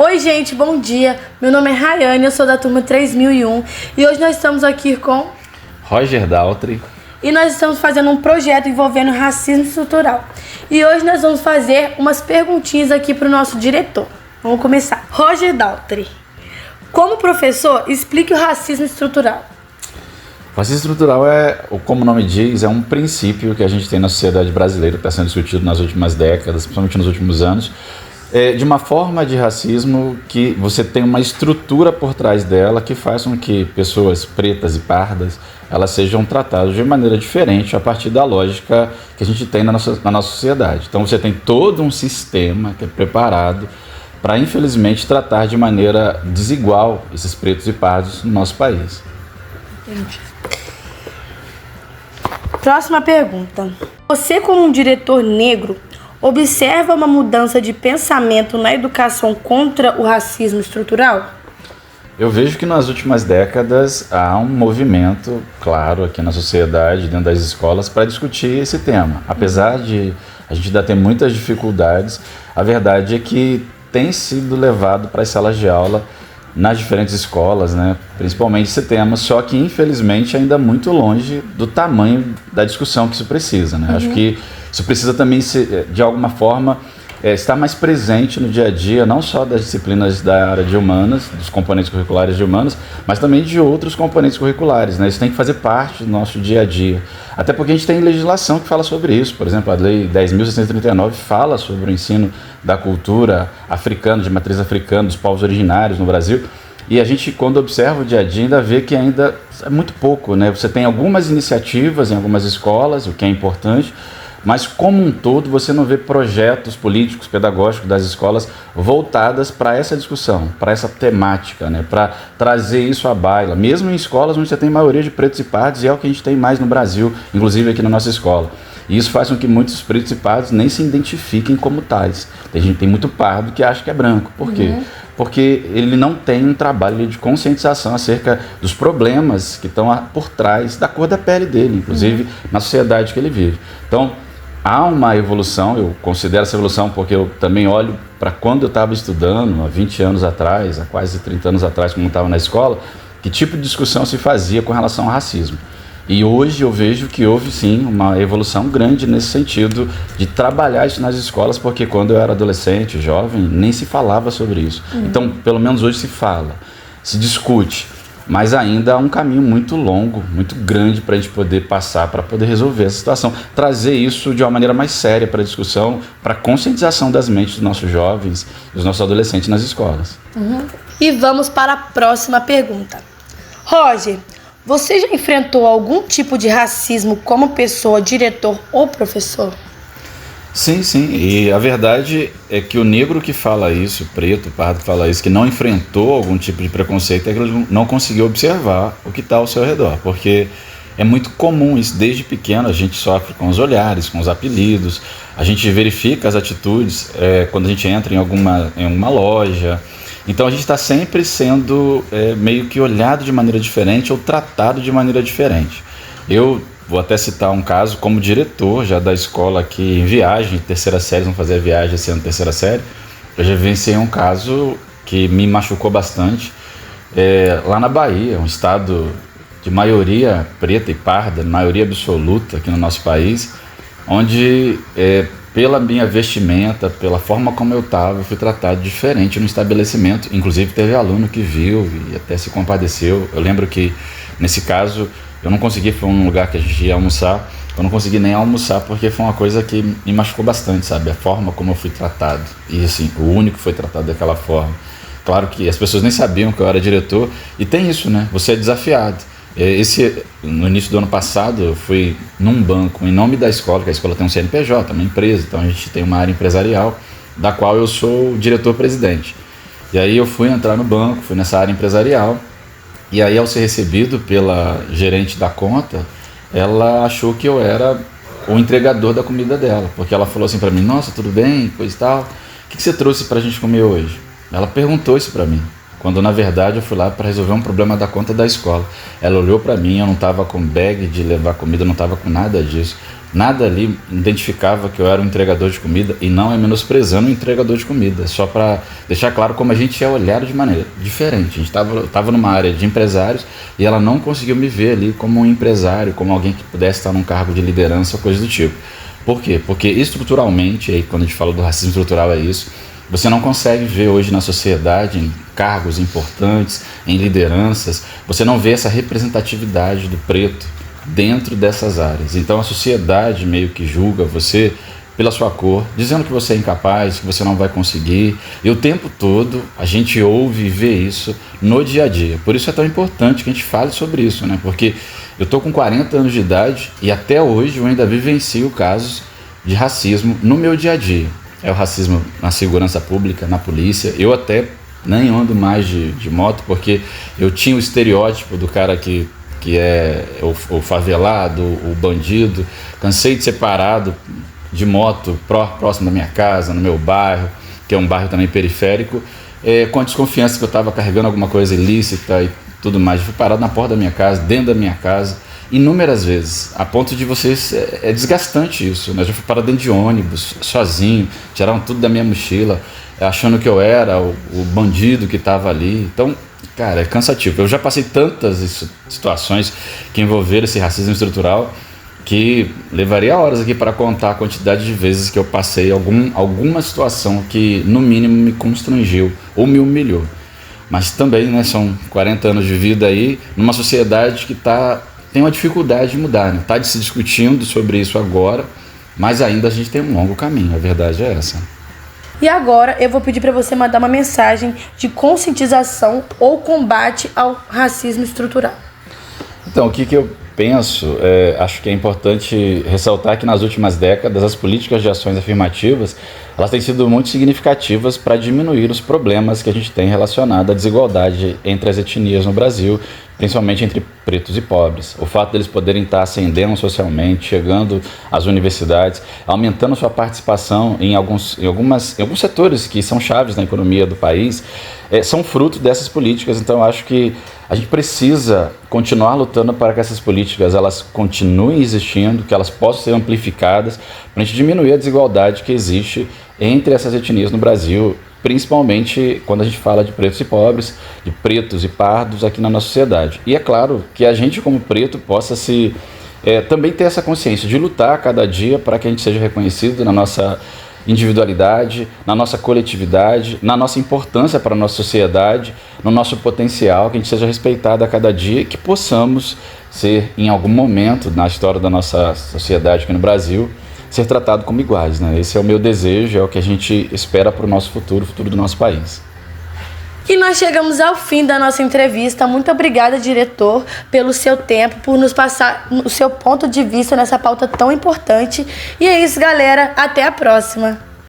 Oi gente, bom dia, meu nome é Rayane, eu sou da turma 3001 e hoje nós estamos aqui com Roger Daltri e nós estamos fazendo um projeto envolvendo racismo estrutural. E hoje nós vamos fazer umas perguntinhas aqui para o nosso diretor. Vamos começar. Roger Daltri, como professor, explique o racismo estrutural. O racismo estrutural como o nome diz, é um princípio que a gente tem na sociedade brasileira, que está sendo discutido nas últimas décadas, principalmente nos últimos anos, de uma forma de racismo que você tem uma estrutura por trás dela que faz com que pessoas pretas e pardas elas sejam tratadas de maneira diferente a partir da lógica que a gente tem na nossa sociedade. Então você tem todo um sistema que é preparado para, infelizmente, tratar de maneira desigual esses pretos e pardos no nosso país. Entendi. Próxima pergunta. Você, como um diretor negro, observa uma mudança de pensamento na educação contra o racismo estrutural? Eu vejo que nas últimas décadas há um movimento, claro, aqui na sociedade, dentro das escolas, para discutir esse tema. Apesar de a gente ainda ter muitas dificuldades, a verdade é que tem sido levado para as salas de aula nas diferentes escolas, né? Principalmente esse tema, só que infelizmente ainda muito longe do tamanho da discussão que isso precisa, né? Acho que isso precisa também ser, de alguma forma, estar mais presente no dia a dia, não só das disciplinas da área de humanas, dos componentes curriculares de humanas, mas também de outros componentes curriculares, né? Isso tem que fazer parte do nosso dia a dia. Até porque a gente tem legislação que fala sobre isso. Por exemplo, a Lei 10.639 fala sobre o ensino da cultura africana, de matriz africana, dos povos originários no Brasil. E a gente, quando observa o dia a dia, ainda vê que ainda é muito pouco, né? Você tem algumas iniciativas em algumas escolas, o que é importante, mas como um todo você não vê projetos políticos, pedagógicos das escolas voltadas para essa discussão, para essa temática, né? Para trazer isso à baila, mesmo em escolas onde você tem maioria de pretos e pardos, e é o que a gente tem mais no Brasil, inclusive aqui na nossa escola. E isso faz com que muitos pretos e pardos nem se identifiquem como tais. Tem gente, tem muito pardo que acha que é branco. Por quê? Porque ele não tem um trabalho de conscientização acerca dos problemas que estão por trás da cor da pele dele, inclusive na sociedade que ele vive. Então, há uma evolução, eu considero essa evolução porque eu também olho para quando eu estava estudando, há 20 anos atrás, há quase 30 anos atrás, quando eu estava na escola, que tipo de discussão se fazia com relação ao racismo. E hoje eu vejo que houve sim uma evolução grande nesse sentido de trabalhar isso nas escolas, porque quando eu era adolescente, jovem, nem se falava sobre isso. Então, pelo menos hoje se fala, se discute. Mas ainda há um caminho muito longo, muito grande para a gente poder passar, para poder resolver essa situação. Trazer isso de uma maneira mais séria para a discussão, para a conscientização das mentes dos nossos jovens, dos nossos adolescentes nas escolas. E vamos para a próxima pergunta. Roger, você já enfrentou algum tipo de racismo como pessoa, diretor ou professor? Sim, e a verdade é que o negro que fala isso, o preto, o pardo que fala isso, que não enfrentou algum tipo de preconceito, é que ele não conseguiu observar o que está ao seu redor, porque é muito comum isso, desde pequeno a gente sofre com os olhares, com os apelidos, a gente verifica as atitudes quando a gente entra em uma loja, então a gente está sempre sendo meio que olhado de maneira diferente ou tratado de maneira diferente. Eu vou até citar um caso como diretor já da escola aqui em viagem, terceira série, vamos fazer a viagem esse ano, terceira série. Eu já vivenciei um caso que me machucou bastante, lá na Bahia, um estado de maioria preta e parda, maioria absoluta aqui no nosso país, onde pela minha vestimenta, pela forma como eu estava, eu fui tratado diferente no estabelecimento. Inclusive teve aluno que viu e até se compadeceu. Eu lembro que nesse caso eu não consegui, foi um lugar que a gente ia almoçar, eu não consegui nem almoçar porque foi uma coisa que me machucou bastante, sabe? A forma como eu fui tratado. E assim, o único que foi tratado daquela forma. Claro que as pessoas nem sabiam que eu era diretor. E tem isso, né? Você é desafiado. No início do ano passado, eu fui num banco, em nome da escola, que a escola tem um CNPJ, uma empresa, então a gente tem uma área empresarial, da qual eu sou o diretor-presidente. E aí eu fui entrar no banco, fui nessa área empresarial, e aí, ao ser recebido pela gerente da conta, ela achou que eu era o entregador da comida dela, porque ela falou assim para mim: nossa, tudo bem, coisa e tal, o que você trouxe para a gente comer hoje? Ela perguntou isso para mim, quando na verdade eu fui lá para resolver um problema da conta da escola. Ela olhou para mim, eu não estava com bag de levar comida, não estava com nada disso. Nada ali identificava que eu era um entregador de comida, e não é menosprezando o entregador de comida, só para deixar claro como a gente é olhado de maneira diferente. A gente estava numa área de empresários e ela não conseguiu me ver ali como um empresário, como alguém que pudesse estar num cargo de liderança ou coisa do tipo. Por quê? Porque estruturalmente, aí quando a gente fala do racismo estrutural é isso, você não consegue ver hoje na sociedade, em cargos importantes, em lideranças, você não vê essa representatividade do preto dentro dessas áreas. Então a sociedade meio que julga você pela sua cor, dizendo que você é incapaz, que você não vai conseguir, e o tempo todo a gente ouve e vê isso no dia a dia. Por isso é tão importante que a gente fale sobre isso, né? Porque eu estou com 40 anos de idade e até hoje eu ainda vivencio casos de racismo no meu dia a dia. É o racismo na segurança pública, na polícia. Eu até nem ando mais de moto porque eu tinha o estereótipo do cara que é o favelado, o bandido. Cansei de ser parado de moto próximo da minha casa, no meu bairro, que é um bairro também periférico, com a desconfiança que eu estava carregando alguma coisa ilícita e tudo mais. Eu fui parado na porta da minha casa, dentro da minha casa, inúmeras vezes, a ponto de vocês... É desgastante isso, né? Eu já fui parado dentro de ônibus, sozinho, tiraram tudo da minha mochila, achando que eu era o bandido que estava ali. Então, cara, é cansativo. Eu já passei tantas situações que envolveram esse racismo estrutural que levaria horas aqui para contar a quantidade de vezes que eu passei alguma situação que, no mínimo, me constrangiu ou me humilhou. Mas também, né, são 40 anos de vida aí numa sociedade que tem uma dificuldade de mudar, né? Está se discutindo sobre isso agora, mas ainda a gente tem um longo caminho, a verdade é essa. E agora eu vou pedir para você mandar uma mensagem de conscientização ou combate ao racismo estrutural. Então, o que eu penso, acho que é importante ressaltar que nas últimas décadas as políticas de ações afirmativas elas têm sido muito significativas para diminuir os problemas que a gente tem relacionado à desigualdade entre as etnias no Brasil, principalmente entre pretos e pobres. O fato deles poderem estar ascendendo socialmente, chegando às universidades, aumentando sua participação em alguns setores que são chaves na economia do país, são fruto dessas políticas. Então, eu acho que a gente precisa continuar lutando para que essas políticas elas continuem existindo, que elas possam ser amplificadas, para a gente diminuir a desigualdade que existe entre essas etnias no Brasil, principalmente quando a gente fala de pretos e pobres, de pretos e pardos aqui na nossa sociedade. E é claro que a gente como preto possa também ter essa consciência de lutar a cada dia para que a gente seja reconhecido na nossa individualidade, na nossa coletividade, na nossa importância para a nossa sociedade, no nosso potencial, que a gente seja respeitado a cada dia e que possamos ser, em algum momento na história da nossa sociedade aqui no Brasil, ser tratado como iguais, né? Esse é o meu desejo, é o que a gente espera para o nosso futuro, o futuro do nosso país. E nós chegamos ao fim da nossa entrevista. Muito obrigada, diretor, pelo seu tempo, por nos passar o seu ponto de vista nessa pauta tão importante. E é isso, galera. Até a próxima.